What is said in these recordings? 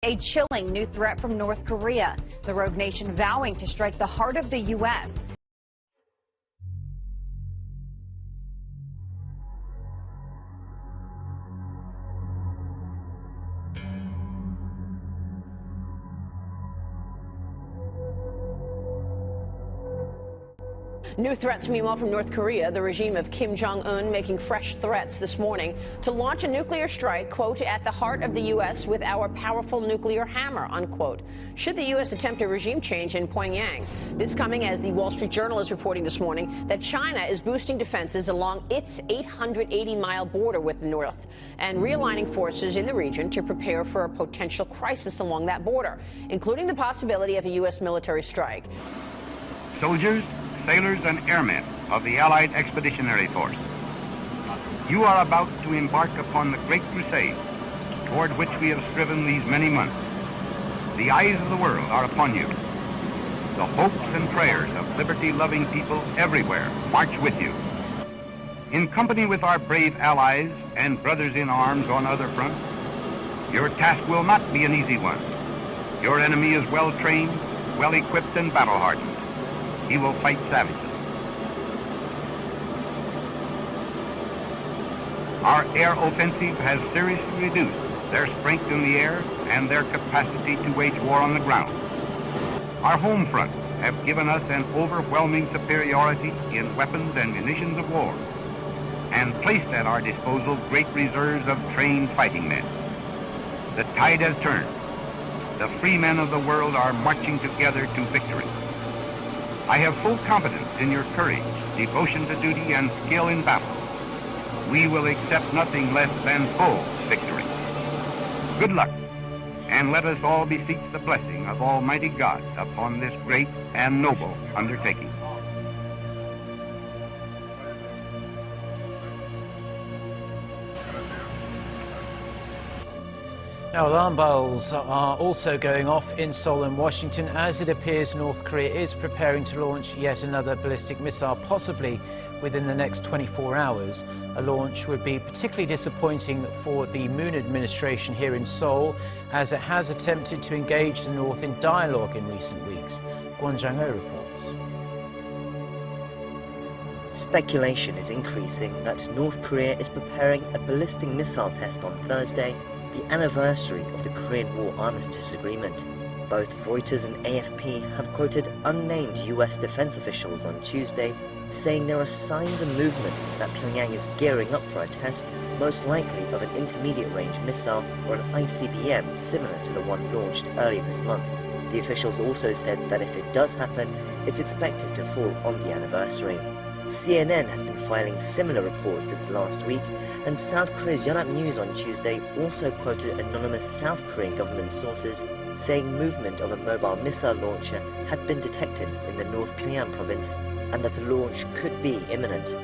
A chilling new threat from North Korea, the rogue nation vowing to strike the heart of the U.S. New threats, meanwhile, from North Korea, the regime of Kim Jong-un making fresh threats this morning to launch a nuclear strike, quote, at the heart of the U.S. with our powerful nuclear hammer, unquote, should the U.S. attempt a regime change in Pyongyang. This coming as the Wall Street Journal is reporting this morning that China is boosting defenses along its 880-mile border with the North and realigning forces in the region to prepare for a potential crisis along that border, including the possibility of a U.S. military strike. Soldiers, sailors and airmen of the Allied Expeditionary Force, you are about to embark upon the great crusade toward which we have striven these many months. The eyes of the world are upon you. The hopes and prayers of liberty-loving people everywhere march with you. In company with our brave allies and brothers in arms on other fronts, your task will not be an easy one. Your enemy is well-trained, well-equipped and battle-hardened. He will fight savagely. Our air offensive has seriously reduced their strength in the air and their capacity to wage war on the ground. Our home fronts have given us an overwhelming superiority in weapons and munitions of war, and placed at our disposal great reserves of trained fighting men. The tide has turned. The free men of the world are marching together to victory. I have full confidence in your courage, devotion to duty, and skill in battle. We will accept nothing less than full victory. Good luck, and let us all beseech the blessing of Almighty God upon this great and noble undertaking. Now, alarm bells are also going off in Seoul and Washington as it appears North Korea is preparing to launch yet another ballistic missile, possibly within the next 24 hours. A launch would be particularly disappointing for the Moon administration here in Seoul, as it has attempted to engage the North in dialogue in recent weeks. Kwon Jang-ho reports. Speculation is increasing that North Korea is preparing a ballistic missile test on Thursday, the anniversary of the Korean War Armistice Agreement. Both Reuters and AFP have quoted unnamed US defense officials on Tuesday, saying there are signs of movement that Pyongyang is gearing up for a test, most likely of an intermediate-range missile or an ICBM similar to the one launched earlier this month. The officials also said that if it does happen, it's expected to fall on the anniversary. CNN has been filing similar reports since last week, and South Korea's Yonhap News on Tuesday also quoted anonymous South Korean government sources saying movement of a mobile missile launcher had been detected in the North Pyongyang province and that the launch could be imminent.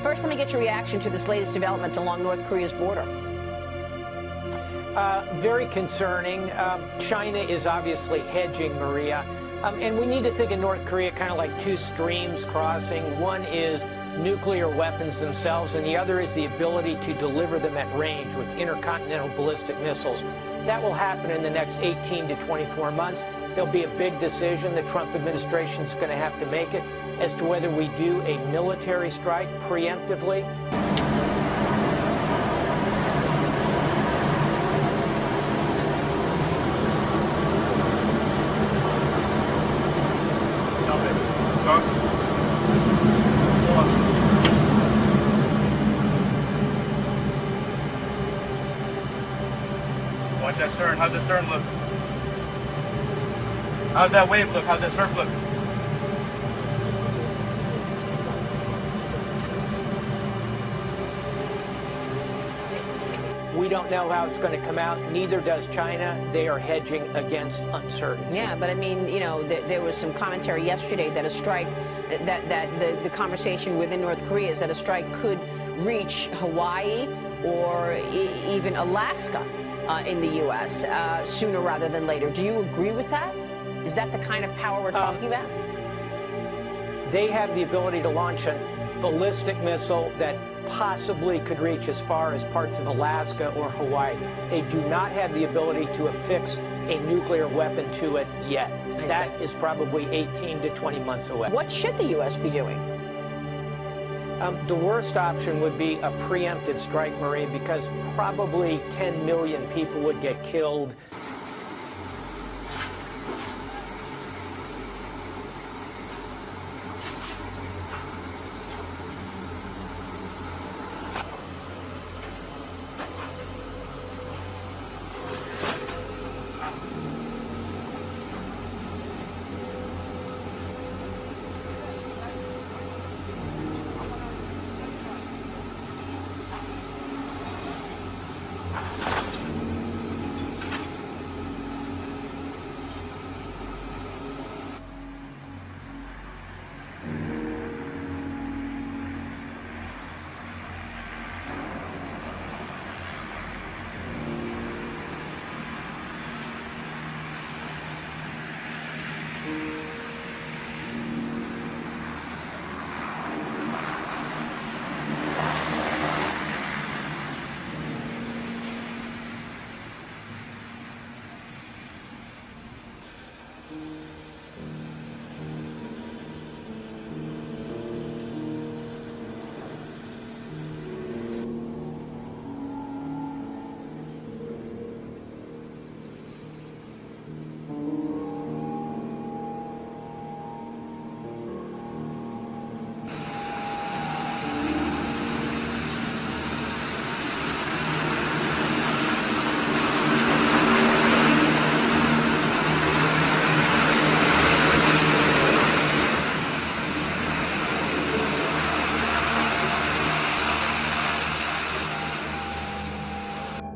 First, let me get your reaction to this latest development along North Korea's border. Very concerning. China is obviously hedging, Maria. And we need to think of North Korea kind of like two streams crossing. One is nuclear weapons themselves, and the other is the ability to deliver them at range with intercontinental ballistic missiles. That will happen in the next 18 to 24 months. There'll be a big decision the Trump administration is going to have to make it as to whether we do a military strike preemptively. Watch that stern. How's the stern look? How's that wave look? How's that surf look? We don't know how it's going to come out. Neither does China. They are hedging against uncertainty. Yeah, but I mean, you know, there was some commentary yesterday that a strike, that the conversation within North Korea is that a strike could reach Hawaii or even Alaska in the U.S. Sooner rather than later. Do you agree with that? Is that the kind of power we're talking about? They have the ability to launch a ballistic missile that possibly could reach as far as parts of Alaska or Hawaii. They do not have the ability to affix a nuclear weapon to it yet. That is probably 18 to 20 months away. What should the U.S. be doing? The worst option would be a preemptive strike, Marie, because probably 10 million people would get killed.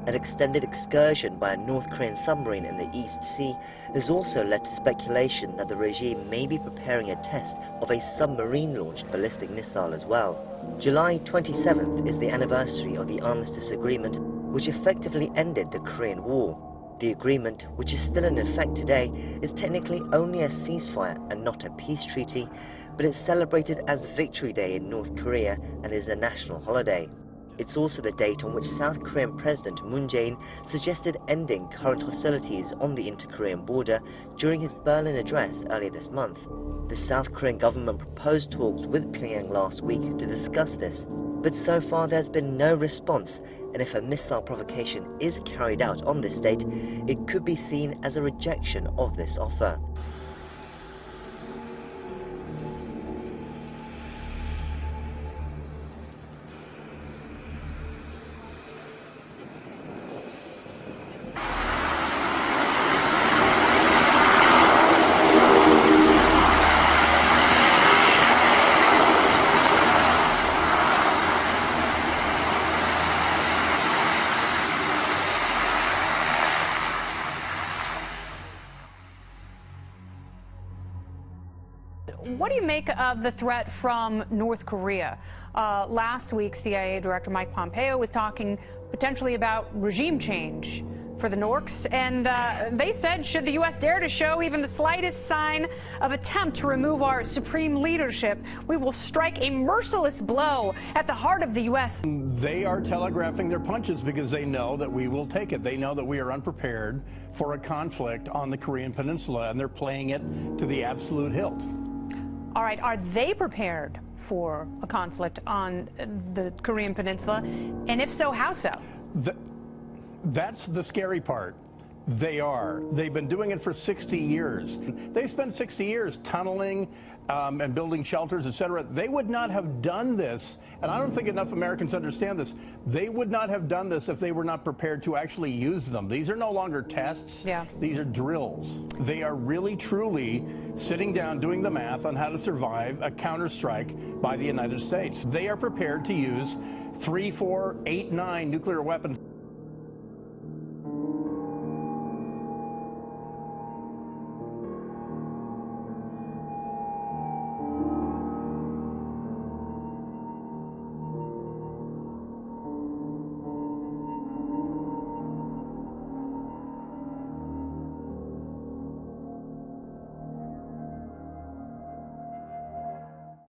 An extended excursion by a North Korean submarine in the East Sea has also led to speculation that the regime may be preparing a test of a submarine-launched ballistic missile as well. July 27th is the anniversary of the Armistice Agreement, which effectively ended the Korean War. The agreement, which is still in effect today, is technically only a ceasefire and not a peace treaty, but it's celebrated as Victory Day in North Korea and is a national holiday. It's also the date on which South Korean President Moon Jae-in suggested ending current hostilities on the inter-Korean border during his Berlin address earlier this month. The South Korean government proposed talks with Pyongyang last week to discuss this, but so far there's been no response, and if a missile provocation is carried out on this date, it could be seen as a rejection of this offer. What do you make of the threat from North Korea? Last week, CIA Director Mike Pompeo was talking potentially about regime change for the Norks, and they said, should the U.S. dare to show even the slightest sign of attempt to remove our supreme leadership, we will strike a merciless blow at the heart of the U.S. They are telegraphing their punches because they know that we will take it. They know that we are unprepared for a conflict on the Korean Peninsula, and they're playing it to the absolute hilt. All right, are they prepared for a conflict on the Korean Peninsula? And if so, how so? That's the scary part. They are. They've been doing it for 60 years. They spent 60 years tunneling and building shelters, etc. They would not have done this, and I don't think enough Americans understand this. They would not have done this if they were not prepared to actually use them. These are no longer tests. Yeah. These are drills. They are really, truly sitting down, doing the math on how to survive a counterstrike by the United States. They are prepared to use 3, 4, 8, 9 nuclear weapons.